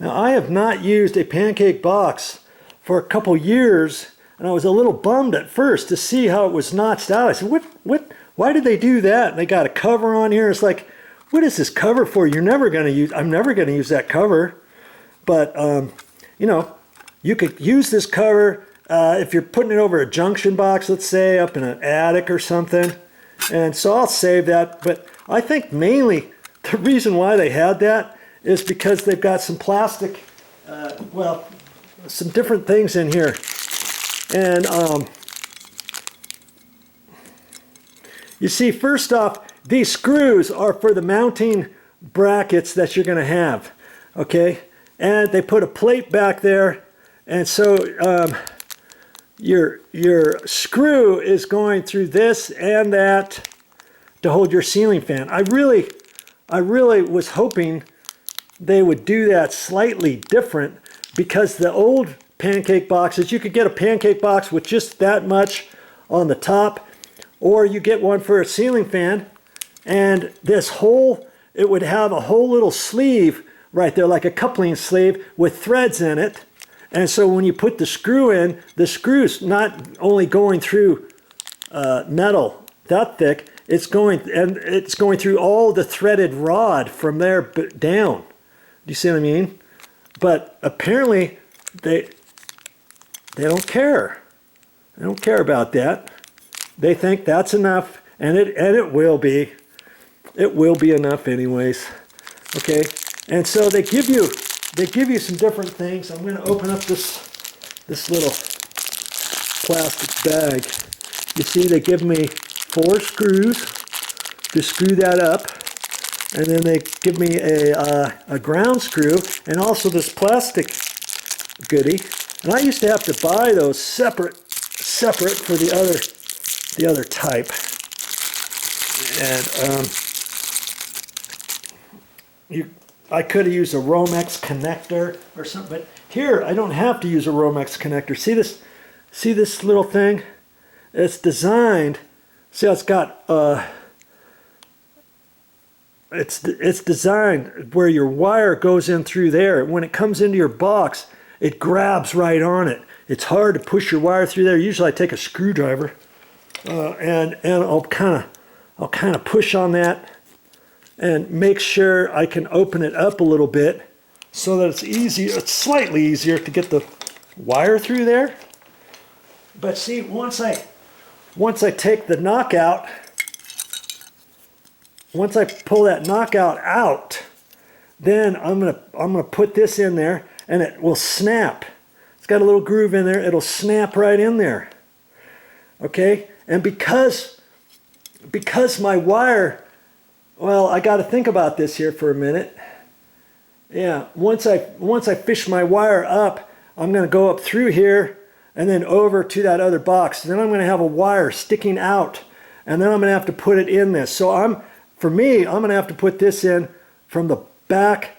Now, I have not used a pancake box for a couple years, and I was a little bummed at first to see how it was notched out. I said, why did they do that? And they got a cover on here. It's like, what is this cover for? I'm never going to use that cover. But, you know, you could use this cover if you're putting it over a junction box, let's say, up in an attic or something. And so I'll save that. But I think mainly the reason why they had that is because they've got some plastic, well, some different things in here. And you see, first off, these screws are for the mounting brackets that you're going to have, okay? And they put a plate back there, and so your screw is going through this and that to hold your ceiling fan. I really was hoping they would do that slightly different, because the old pancake boxes, you could get a pancake box with just that much on the top, or you get one for a ceiling fan, and this whole, it would have a whole little sleeve right there, like a coupling sleeve with threads in it. And so when you put the screw in, the screw's not only going through metal that thick, it's going through all the threaded rod from there down. Do you see what I mean? But apparently they don't care. They don't care about that. They think that's enough, and it will be. It will be enough anyways. Okay, and so they give you some different things. I'm going to open up this little plastic bag. You see, they give me 4 screws to screw that up, and then they give me a ground screw, and also this plastic goodie. And I used to have to buy those separate for the other type. And I could have used a Romex connector or something, but here I don't have to use a Romex connector. See this little thing? It's designed. See how it's got it's designed where your wire goes in through there. When it comes into your box, it grabs right on it. It's hard to push your wire through there. Usually I take a screwdriver and I'll kind of push on that and make sure I can open it up a little bit so that it's easier. It's slightly easier to get the wire through there. But see, once I take the knockout, once I pull that knockout out, then I'm gonna put this in there, and it will snap. It's got a little groove in there. It'll snap right in there. Okay, and because my wire, well, I got to think about this here for a minute. Yeah, once I fish my wire up, I'm going to go up through here and then over to that other box. Then I'm going to have a wire sticking out, and then I'm going to have to put it in this. So for me, I'm going to have to put this in from the back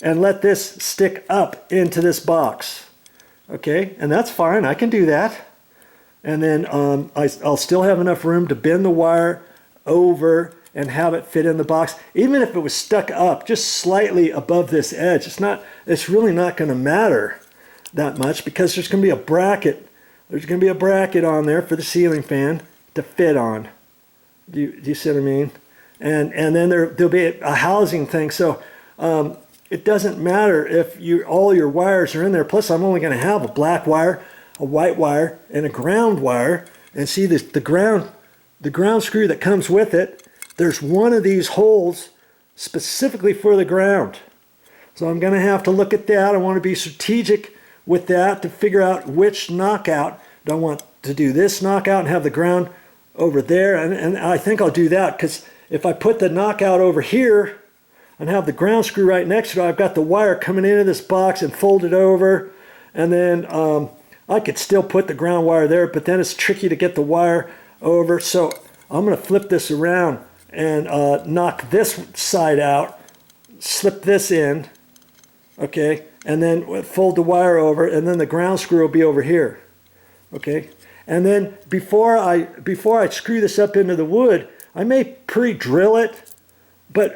and let this stick up into this box. Okay, and that's fine. I can do that. And then I'll still have enough room to bend the wire over and have it fit in the box. Even if it was stuck up just slightly above this edge, it's really not going to matter that much, because there's going to be a bracket. There's going to be a bracket on there for the ceiling fan to fit on. Do you see what I mean? And then there'll be a housing thing. So it doesn't matter if all your wires are in there. Plus, I'm only going to have a black wire, a white wire, and a ground wire. And see the ground screw that comes with it. There's one of these holes specifically for the ground. So I'm going to have to look at that. I want to be strategic with that to figure out which knockout. Do I want to do this knockout and have the ground over there? And I think I'll do that, because if I put the knockout over here and have the ground screw right next to it, I've got the wire coming into this box and fold it over. And then I could still put the ground wire there, but then it's tricky to get the wire over. So I'm going to flip this around and knock this side out, slip this in, okay, and then fold the wire over, and then the ground screw will be over here, okay. And then before I screw this up into the wood, I may pre-drill it,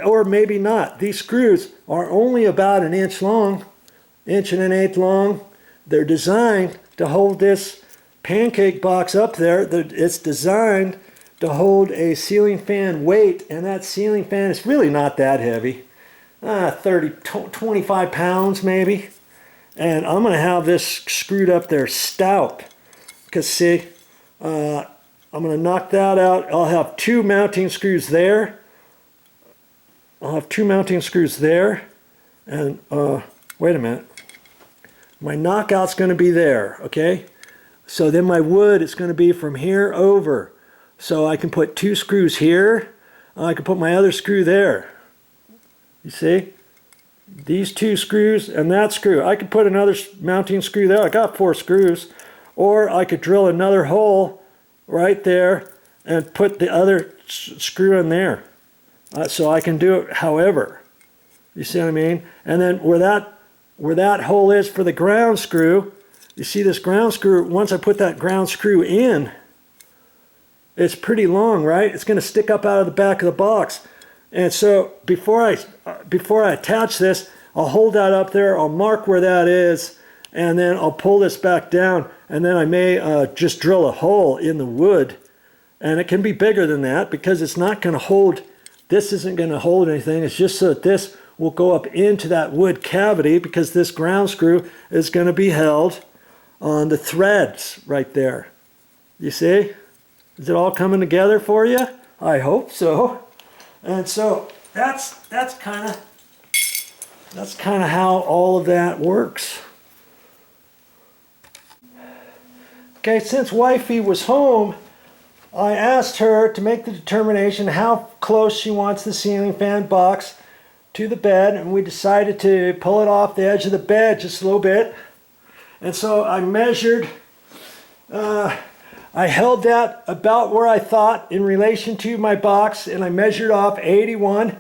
or maybe not. These screws are only about 1 inch long, inch and an eighth long. They're designed to hold this pancake box up there. It's designed to hold a ceiling fan weight, and that ceiling fan is really not that heavy. 25 pounds maybe. And I'm going to have this screwed up there stout. Because see, I'm going to knock that out. I'll have 2 mounting screws there. I'll have 2 mounting screws there. And wait a minute. My knockout's going to be there, okay? So then my wood is going to be from here over. So I can put 2 screws here. I can put my other screw there. You see? These 2 screws and that screw. I could put another mounting screw there. I got 4 screws. Or I could drill another hole right there and put the other screw in there. So I can do it however. You see what I mean? And then where that hole is for the ground screw, you see this ground screw, once I put that ground screw in, it's pretty long, right? It's going to stick up out of the back of the box. And so before I attach this, I'll hold that up there, I'll mark where that is, and then I'll pull this back down, and then I may just drill a hole in the wood. And it can be bigger than that because it's not going to hold, this isn't going to hold anything. It's just so that this will go up into that wood cavity, because this ground screw is going to be held on the threads right there. You see? Is it all coming together for you? I hope so. And so that's kind of how all of that works. Okay, since wifey was home, I asked her to make the determination how close she wants the ceiling fan box to the bed, and we decided to pull it off the edge of the bed just a little bit. And so I measured, I held that about where I thought in relation to my box, and I measured off 81,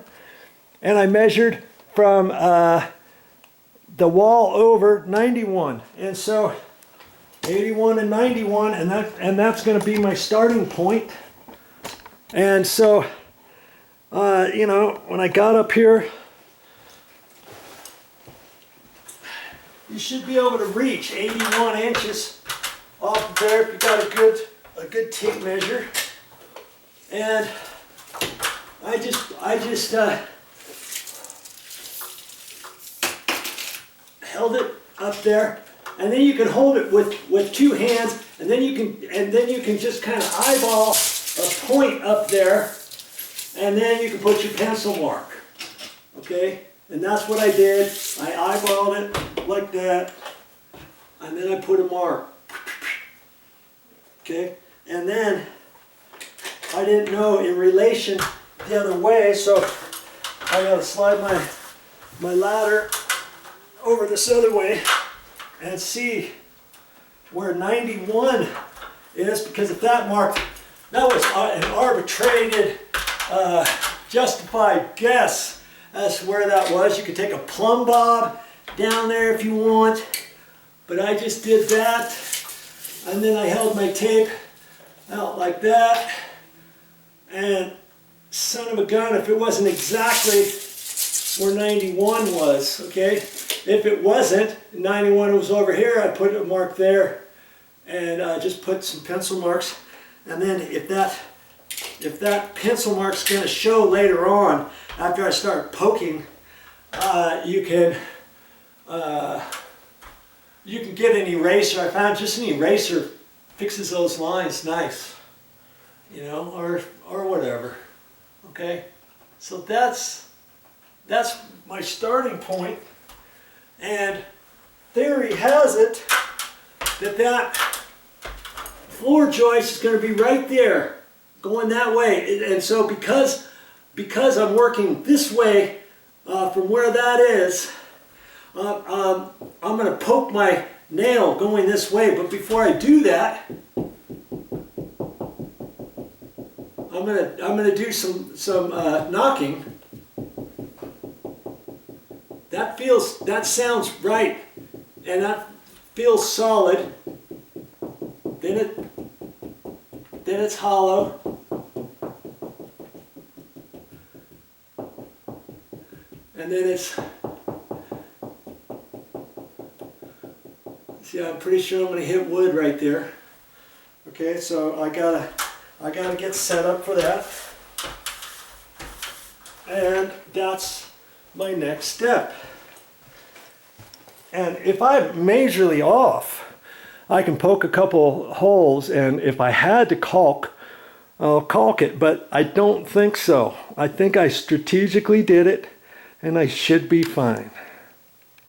and I measured from the wall over 91. And so 81 and 91, and that's going to be my starting point. And so, you know, when I got up here, you should be able to reach 81 inches off of there if you got a good tape measure. And I just held it up there. And then you can hold it with 2 hands, and then you can just kind of eyeball a point up there, and then you can put your pencil mark. Okay? And that's what I did. I eyeballed it like that, and then I put a mark. Okay? And then I didn't know in relation the other way, so I gotta slide my ladder over this other way and see where 91 is, because if that marked, that was an arbitrated, justified guess as to where that was. You could take a plumb bob down there if you want, but I just did that, and then I held my tape out like that, and son of a gun, if it wasn't exactly where 91 was, okay? If it wasn't, 91 was over here, I put a mark there, and just put some pencil marks. And then if that pencil mark's going to show later on, after I start poking, you can get an eraser. I found just an eraser fixes those lines nice, you know, or whatever. Okay, so that's my starting point. And theory has it that floor joist is going to be right there, going that way. And so because I'm working this way from where that is, I'm going to poke my nail going this way. But before I do that, I'm going to do some knocking. That sounds right, and that feels solid. Then it's hollow. And then See, I'm pretty sure I'm going to hit wood right there. Okay, so I gotta get set up for that. And that's my next step. And if I'm majorly off, I can poke a couple holes, and if I had to caulk, I'll caulk it, but I don't think so. I think I strategically did it, and I should be fine.